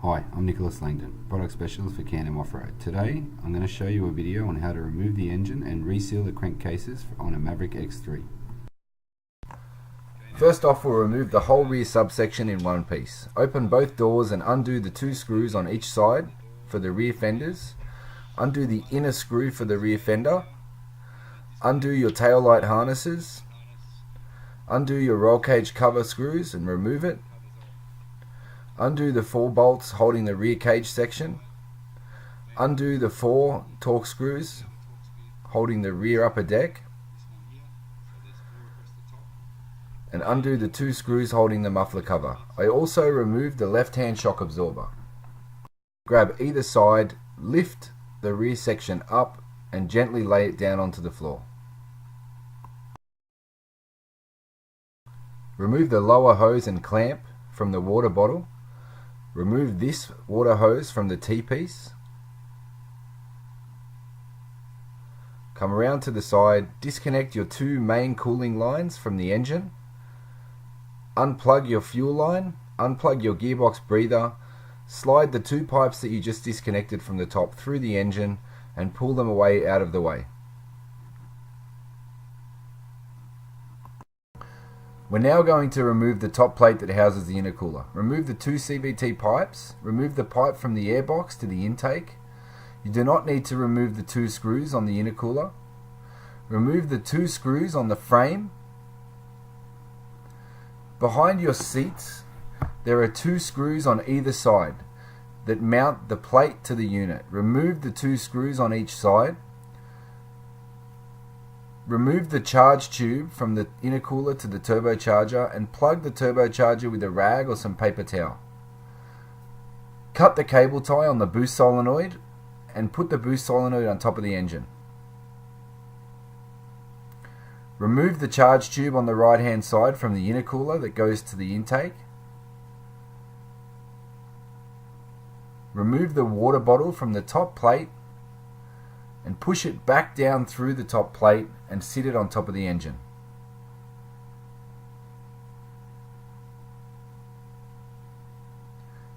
Hi, I'm Nicholas Langdon, Product Specialist for Can-Am Off-Road. Today, I'm going to show you a video on how to remove the engine and reseal the crankcases on a Maverick X3. First off, we'll remove the whole rear subsection in one piece. Open both doors and undo the two screws on each side for the rear fenders. Undo the inner screw for the rear fender. Undo your tail light harnesses. Undo your roll cage cover screws and remove it. Undo the 4 bolts holding the rear cage section. Undo the 4 torque screws holding the rear upper deck. And undo the 2 screws holding the muffler cover. I also removed the left-hand shock absorber. Grab either side, lift the rear section up and gently lay it down onto the floor. Remove the lower hose and clamp from the water bottle. Remove this water hose from the T-piece. Come around to the side, disconnect your 2 main cooling lines from the engine. Unplug your fuel line, unplug your gearbox breather, slide the 2 pipes that you just disconnected from the top through the engine and pull them away out of the way. We're now going to remove the top plate that houses the intercooler. Remove the 2 CVT pipes, remove the pipe from the airbox to the intake. You do not need to remove the 2 screws on the intercooler. Remove the 2 screws on the frame. Behind your seats, there are 2 screws on either side that mount the plate to the unit. Remove the 2 screws on each side. Remove the charge tube from the intercooler to the turbocharger and plug the turbocharger with a rag or some paper towel. Cut the cable tie on the boost solenoid and put the boost solenoid on top of the engine. Remove the charge tube on the right hand side from the intercooler that goes to the intake. Remove the water bottle from the top plate and push it back down through the top plate and sit it on top of the engine.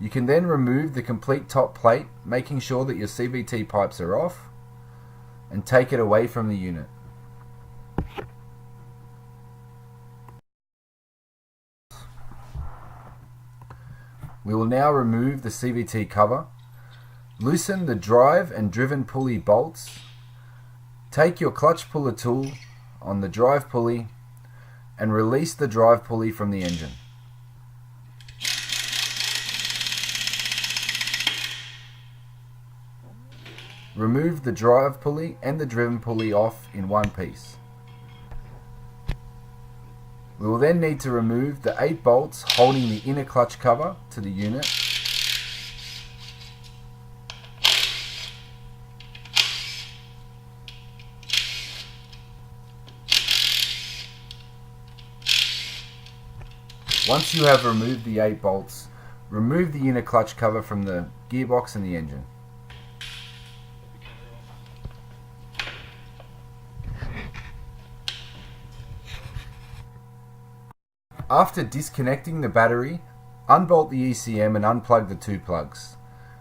You can then remove the complete top plate, making sure that your CVT pipes are off, and take it away from the unit. We will now remove the CVT cover. Loosen the drive and driven pulley bolts. Take your clutch puller tool on the drive pulley and release the drive pulley from the engine. Remove the drive pulley and the driven pulley off in one piece. We will then need to remove the 8 bolts holding the inner clutch cover to the unit. Once you have removed the 8 bolts, remove the inner clutch cover from the gearbox and the engine. After disconnecting the battery, unbolt the ECM and unplug the 2 plugs.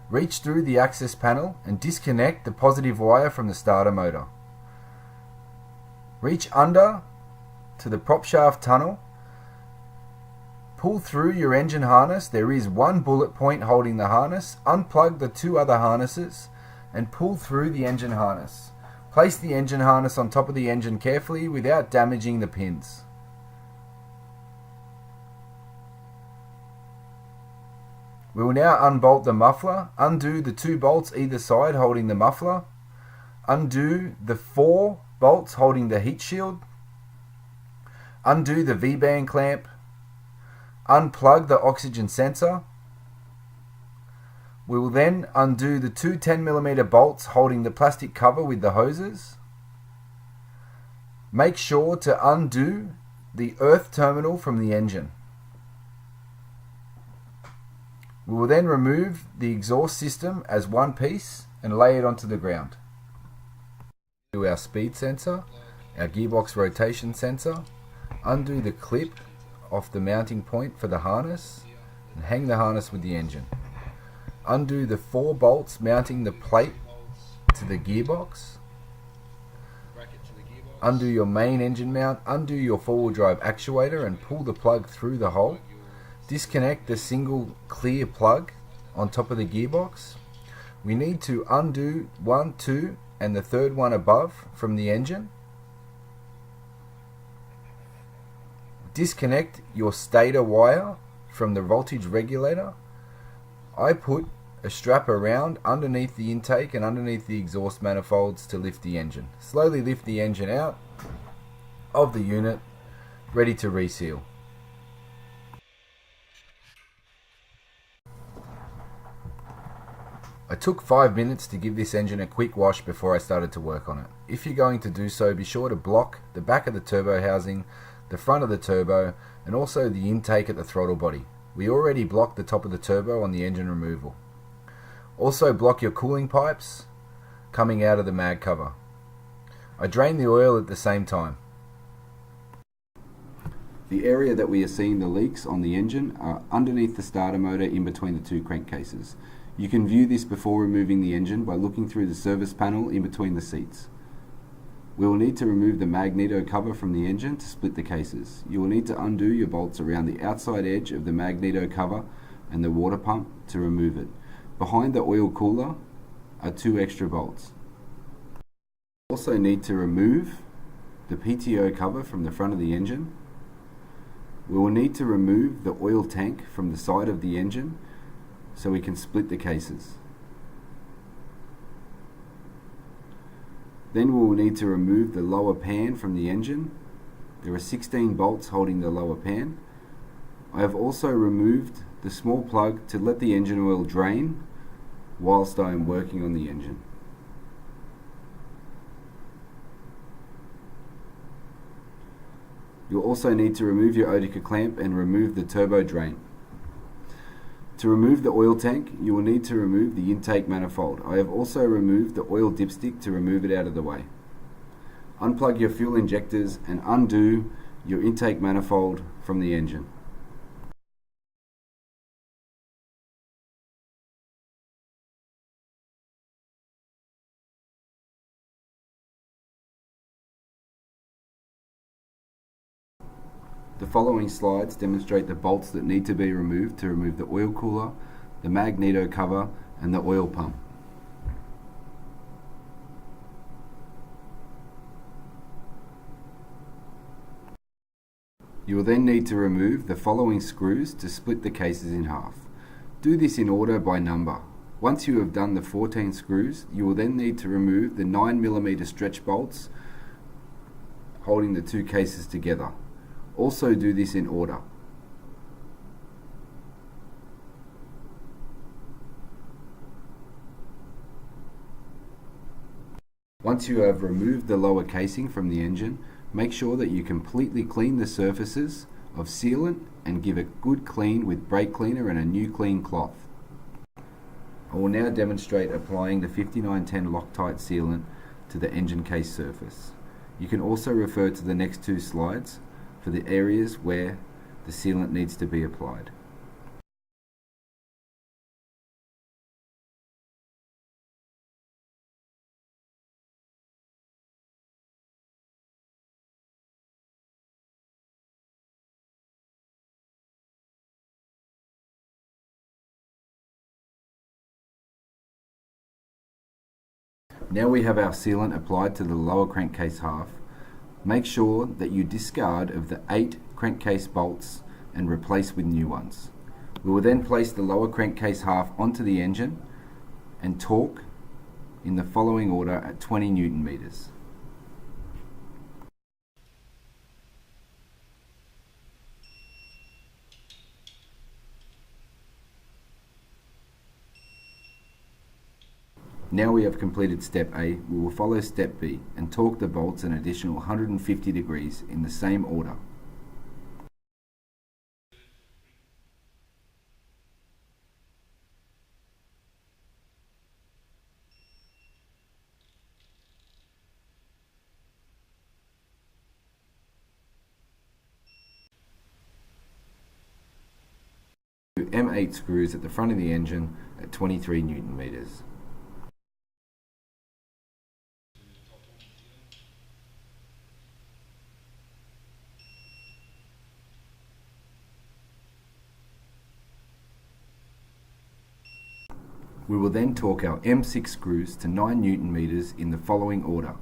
Reach through the access panel and disconnect the positive wire from the starter motor. Reach under to the prop shaft tunnel. Pull through your engine harness. There is 1 bullet point holding the harness. Unplug the 2 other harnesses and pull through the engine harness. Place the engine harness on top of the engine carefully without damaging the pins. We will now unbolt the muffler. Undo the 2 bolts either side holding the muffler. Undo the 4 bolts holding the heat shield. Undo the V-band clamp. Unplug the oxygen sensor. We will then undo the 2 10mm bolts holding the plastic cover with the hoses. Make sure to undo the earth terminal from the engine. We will then remove the exhaust system as one piece and lay it onto the ground. Do our speed sensor, our gearbox rotation sensor, undo the clip off the mounting point for the harness and hang the harness with the engine. Undo the 4 bolts mounting the plate to the gearbox. Undo your main engine mount, undo your 4-wheel drive actuator and pull the plug through the hole. Disconnect the single clear plug on top of the gearbox. We need to undo 1, 2 and the 3rd one above from the engine. Disconnect your stator wire from the voltage regulator. I put a strap around underneath the intake and underneath the exhaust manifolds to lift the engine. Slowly lift the engine out of the unit, ready to reseal. I took 5 minutes to give this engine a quick wash before I started to work on it. If you're going to do so, be sure to block the back of the turbo housing, the front of the turbo, and also the intake at the throttle body. We already blocked the top of the turbo on the engine removal. Also block your cooling pipes coming out of the mag cover. I drain the oil at the same time. The area that we are seeing the leaks on the engine are underneath the starter motor in between the 2 crankcases. You can view this before removing the engine by looking through the service panel in between the seats. We will need to remove the magneto cover from the engine to split the cases. You will need to undo your bolts around the outside edge of the magneto cover and the water pump to remove it. Behind the oil cooler are 2 extra bolts. You also need to remove the PTO cover from the front of the engine. We will need to remove the oil tank from the side of the engine so we can split the cases. Then we will need to remove the lower pan from the engine. There are 16 bolts holding the lower pan. I have also removed the small plug to let the engine oil drain whilst I am working on the engine. You'll also need to remove your Otica clamp and remove the turbo drain. To remove the oil tank, you will need to remove the intake manifold. I have also removed the oil dipstick to remove it out of the way. Unplug your fuel injectors and undo your intake manifold from the engine. The following slides demonstrate the bolts that need to be removed to remove the oil cooler, the magneto cover, and the oil pump. You will then need to remove the following screws to split the cases in half. Do this in order by number. Once you have done the 14 screws, you will then need to remove the 9mm stretch bolts holding the 2 cases together. Also do this in order. Once you have removed the lower casing from the engine, make sure that you completely clean the surfaces of sealant and give it good clean with brake cleaner and a new clean cloth. I will now demonstrate applying the 5910 Loctite sealant to the engine case surface. You can also refer to the next 2 slides for the areas where the sealant needs to be applied. Now we have our sealant applied to the lower crankcase half. Make sure that you discard of the 8 crankcase bolts and replace with new ones. We will then place the lower crankcase half onto the engine and torque in the following order at 20 Newton meters. Now we have completed step A, we will follow step B and torque the bolts an additional 150 degrees in the same order. M8 screws at the front of the engine at 23 Newton meters. We will then torque our M6 screws to 9 Newton meters in the following order.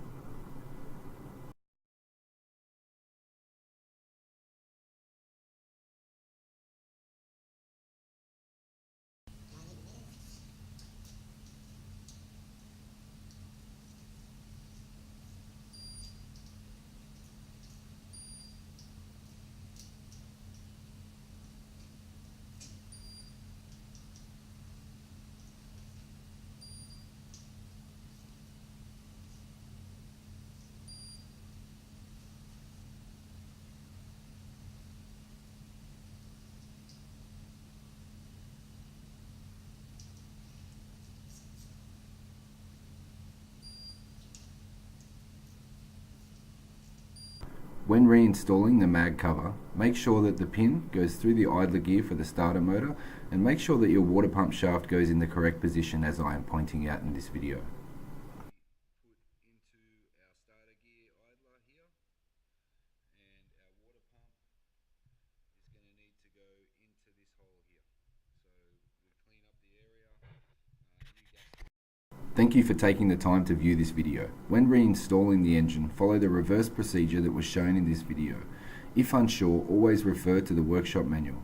When reinstalling the mag cover, make sure that the pin goes through the idler gear for the starter motor, and make sure that your water pump shaft goes in the correct position as I am pointing out in this video. Thank you for taking the time to view this video. When reinstalling the engine, follow the reverse procedure that was shown in this video. If unsure, always refer to the workshop manual.